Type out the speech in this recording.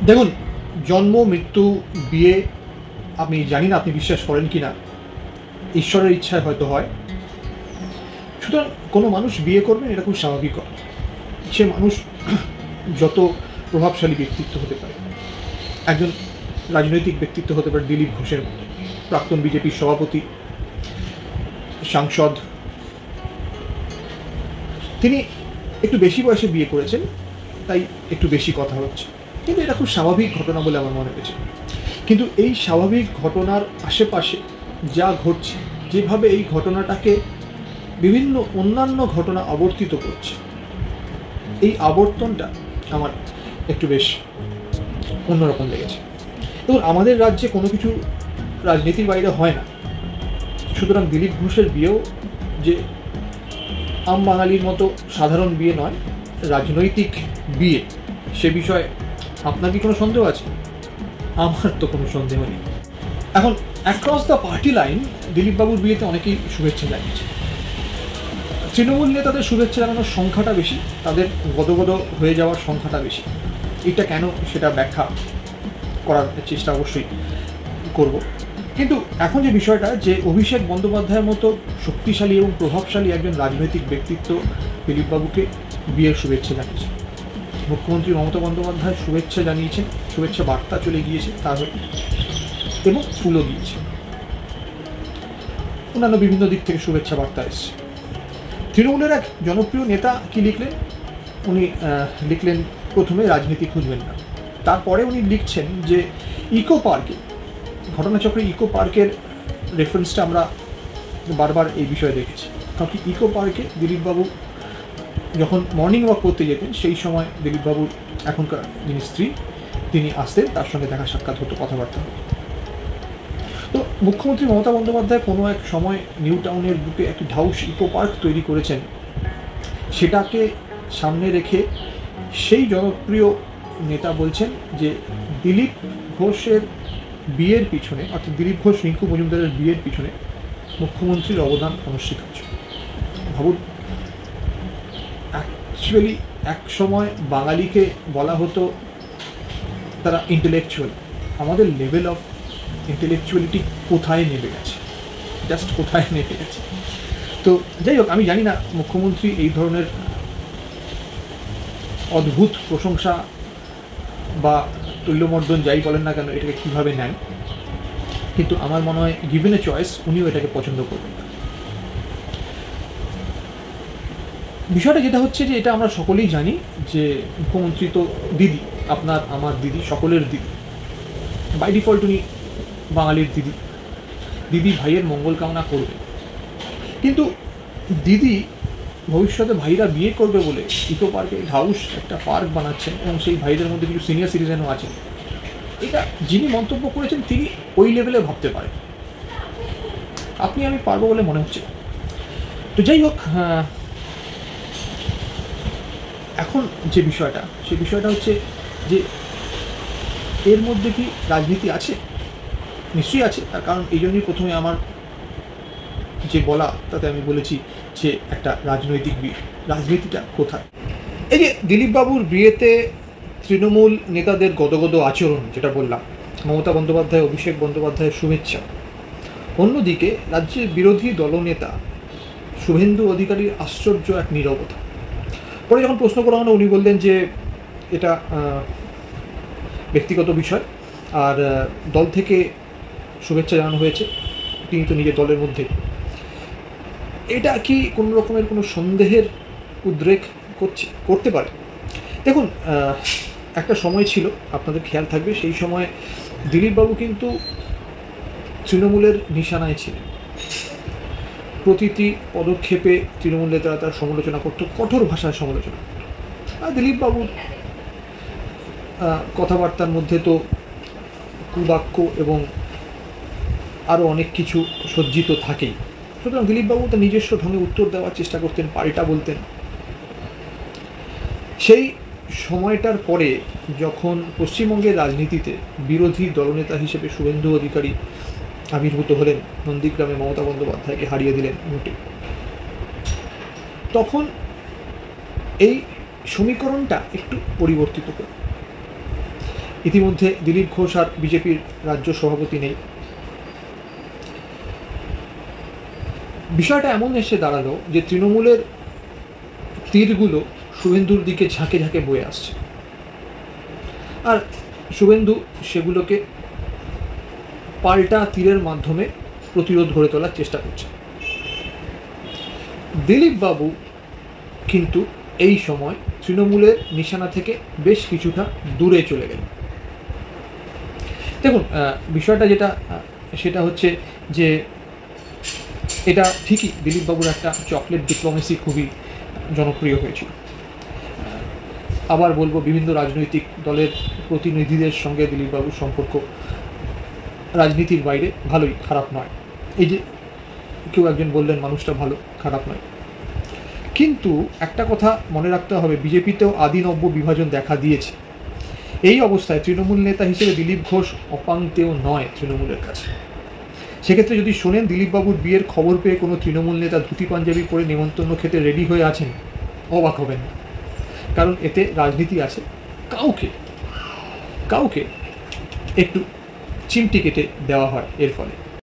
দেখুন, জন্ম, মৃত্যু, বিয়ে, আমি জানি না আপনি বিশ্বাস করেন কি না, ঈশ্বরের ইচ্ছায় হয়তো হয়। সুতরাং কোনো মানুষ বিয়ে করবেন, এটা খুব স্বাভাবিক কথা। সে মানুষ যত প্রভাবশালী ব্যক্তিত্ব হতে পারে, একজন রাজনৈতিক ব্যক্তিত্ব হতে পারে দিলীপ ঘোষের মতো, প্রাক্তন বিজেপির সভাপতি, সাংসদ। তিনি একটু বেশি বয়সে বিয়ে করেছেন, তাই একটু বেশি কথা হচ্ছে, কিন্তু এটা খুব স্বাভাবিক ঘটনা বলে আমার মনে হয়েছে। কিন্তু এই স্বাভাবিক ঘটনার আশেপাশে যা ঘটছে, যেভাবে এই ঘটনাটাকে বিভিন্ন অন্যান্য ঘটনা আবর্তিত করছে, এই আবর্তনটা আমার একটু বেশ অন্যরকম লেগেছে। দেখুন, আমাদের রাজ্যে কোনো কিছু রাজনীতির বাইরে হয় না, সুতরাং দিলীপ ঘোষের বিয়েও যে আম বাঙালির মতো সাধারণ বিয়ে নয়, রাজনৈতিক বিয়ে, সে বিষয়ে আপনার কি কোনো সন্দেহ আছে? আমার তো কোনো সন্দেহ নেই। এখন অ্যাক্রস দ্য পার্টি লাইন দিলীপবাবুর বিয়েতে অনেকেই শুভেচ্ছা জানিয়েছে। তৃণমূল নেতাদের শুভেচ্ছা জানানোর সংখ্যাটা বেশি, তাদের গদগদ হয়ে যাওয়ার সংখ্যাটা বেশি। এটা কেন, সেটা ব্যাখ্যা করার চেষ্টা অবশ্যই করব। কিন্তু এখন যে বিষয়টা, যে অভিষেক বন্দ্যোপাধ্যায়ের মতো শক্তিশালী এবং প্রভাবশালী একজন রাজনৈতিক ব্যক্তিত্ব দিলীপবাবুকে বিয়ের শুভেচ্ছা জানিয়েছে, মুখ্যমন্ত্রী মমতা বন্দ্যোপাধ্যায় শুভেচ্ছা জানিয়েছেন, শুভেচ্ছা বার্তা চলে গিয়েছে তার হয়ে, এবং ফুলও দিয়েছে, অন্যান্য বিভিন্ন দিক থেকে শুভেচ্ছা বার্তা এসছে। তৃণমূলের এক জনপ্রিয় নেতা কি লিখলেন? উনি লিখলেন, প্রথমে রাজনীতি খুঁজবেন না। তারপরে উনি লিখছেন যে ইকো পার্কে, ঘটনাচক্রে ইকো পার্কের রেফারেন্সটা আমরা বারবার এই বিষয়ে দেখেছি। কারণ কি, ইকো পার্কে দিলীপবাবু যখন মর্নিং ওয়াক করতে যেতেন, সেই সময় দিলীপবাবুর এখনকার যিনি স্ত্রী, তিনি আসতেন, তার সঙ্গে দেখা সাক্ষাৎ হতো, কথাবার্তা হতো। তো মুখ্যমন্ত্রী মমতা বন্দ্যোপাধ্যায় কোনো এক সময় নিউ টাউনের বুকে একটি ঢাউস ইকো পার্ক তৈরি করেছেন। সেটাকে সামনে রেখে সেই জনপ্রিয় নেতা বলছেন যে দিলীপ ঘোষের বিয়ের পিছনে, অর্থাৎ দিলীপ ঘোষ রিঙ্কু মজুমদারের বিয়ের পিছনে মুখ্যমন্ত্রীর অবদান অনস্বীকার্য। ভাবুন, অ্যাকচুয়ালি এক সময় বাঙালিকে বলা হতো তারা ইন্টেলেকচুয়াল। আমাদের লেভেল অফ ইন্টেলেকচুয়ালিটি কোথায় নেমে গেছে, জাস্ট কোথায় নেমে গেছে। তো যাই হোক, আমি জানি না মুখ্যমন্ত্রী এই ধরনের অদ্ভুত প্রশংসা বা তুল্যমর্দন যাই বলেন না কেন, এটাকে কীভাবে নেন, কিন্তু আমার মনে হয় গিভেন এ চয়েস উনিও এটাকে পছন্দ করবেন না। বিষয়টা যেটা হচ্ছে যে, এটা আমরা সকলেই জানি যে মুখ্যমন্ত্রী তো দিদি, আপনার আমার দিদি, সকলের দিদি, বাই ডিফল্ট উনি বাঙালির দিদি। দিদি ভাইয়ের মঙ্গল কামনা করবে, কিন্তু দিদি ভবিষ্যতে ভাইরা বিয়ে করবে বলে ইকো পার্কে হাউস একটা পার্ক বানাচ্ছেন, এবং সেই ভাইদের মধ্যে কিছু সিনিয়র সিটিজেনও আছেন। এটা যিনি মন্তব্য করেছেন তিনি ওই লেভেলে ভাবতে পারেন, আপনি আমি পারবো বলে মনে হচ্ছে। তো যাই হোক, এখন যে বিষয়টা, সেই বিষয়টা হচ্ছে যে এর মধ্যে কি রাজনীতি আছে? নিশ্চয়ই আছে। তার কারণ এই জন্যই প্রথমে আমার যে বলা, তাতে আমি বলেছি যে একটা রাজনৈতিক বিয়ে, রাজনীতিটা কোথায়? এই যে দিলীপবাবুর বিয়েতে তৃণমূল নেতাদের গদগদ আচরণ, যেটা বললাম, মমতা বন্দ্যোপাধ্যায়, অভিষেক বন্দ্যোপাধ্যায়ের শুভেচ্ছা, অন্যদিকে রাজ্যের বিরোধী দলনেতা শুভেন্দু অধিকারীর আশ্চর্য এক নীরবতা। পরে যখন প্রশ্ন করা হলো, উনি বললেন যে এটা ব্যক্তিগত বিষয়, আর দল থেকে শুভেচ্ছা জানানো হয়েছে, তিনি তো নিজের দলের মধ্যে। এটা কি কোনো রকমের কোনো সন্দেহের উদ্রেক করতে পারে? দেখুন, একটা সময় ছিল, আপনাদের খেয়াল থাকবে, সেই সময় দিলীপবাবু কিন্তু তৃণমূলের নিশানায় ছিলেন। প্রতিটি পদক্ষেপে তৃণমূল নেতারা তার সমালোচনা করত, কঠোর ভাষায় সমালোচনা করত। আর দিলীপবাবুর কথাবার্তার মধ্যে তো কুবাক্য এবং আরও অনেক কিছু সজ্জিত থাকেই। সুতরাং দিলীপবাবু তার নিজস্ব ঢঙে উত্তর দেওয়ার চেষ্টা করতেন, পাল্টা বলতেন। সেই সময়টার পরে যখন পশ্চিমবঙ্গের রাজনীতিতে বিরোধী দলনেতা হিসেবে শুভেন্দু অধিকারী আবির্ভূত হলেন, নন্দীগ্রামে মমতা বন্দ্যোপাধ্যায়কে হারিয়ে দিলেন ভোটে, তখন এই সমীকরণটা একটু পরিবর্তিত হল। ইতিমধ্যে দিলীপ ঘোষ আর বিজেপির রাজ্য সভাপতি নেই। বিষয়টা এমন এসে দাঁড়ালো যে তৃণমূলের তীরগুলো শুভেন্দুর দিকে ঝাঁকে ঝাঁকে বয়ে আসছে, আর শুভেন্দু সেগুলোকে পাল্টা তীরের মাধ্যমে প্রতিরোধ গড়ে তোলার চেষ্টা করছে। দিলীপ বাবু কিন্তু এই সময় তৃণমূলের নিশানা থেকে বেশ কিছুটা দূরে চলে গেল। দেখুন, বিষয়টা যেটা সেটা হচ্ছে যে এটা ঠিকই দিলীপবাবুর একটা চকলেট ডিপ্লোমেসি খুবই জনপ্রিয় হয়েছিল। আবার বলবো, বিভিন্ন রাজনৈতিক দলের প্রতিনিধিদের সঙ্গে দিলীপবাবুর সম্পর্ক রাজনীতির বাইরে ভালোই, খারাপ নয়। এই যে কেউ একজন বললেন মানুষটা ভালো, খারাপ নয়। কিন্তু একটা কথা মনে রাখতে হবে, বিজেপিতেও আদিনব্য বিভাজন দেখা দিয়েছে। এই অবস্থায় তৃণমূল নেতা হিসেবে দিলীপ ঘোষ অপাংতেও নয় তৃণমূলের কাছে। সেক্ষেত্রে যদি শোনেন দিলীপবাবুর বিয়ের খবর পেয়ে কোনো তৃণমূল নেতা ধুতি পাঞ্জাবি পরে নেমন্তন্ন খেতে রেডি হয়ে আছেন, অবাক হবেন না, কারণ এতে রাজনীতি আছে। কাউকে কাউকে একটু চিমটি কেটে দেওয়া হয় এর ফলে।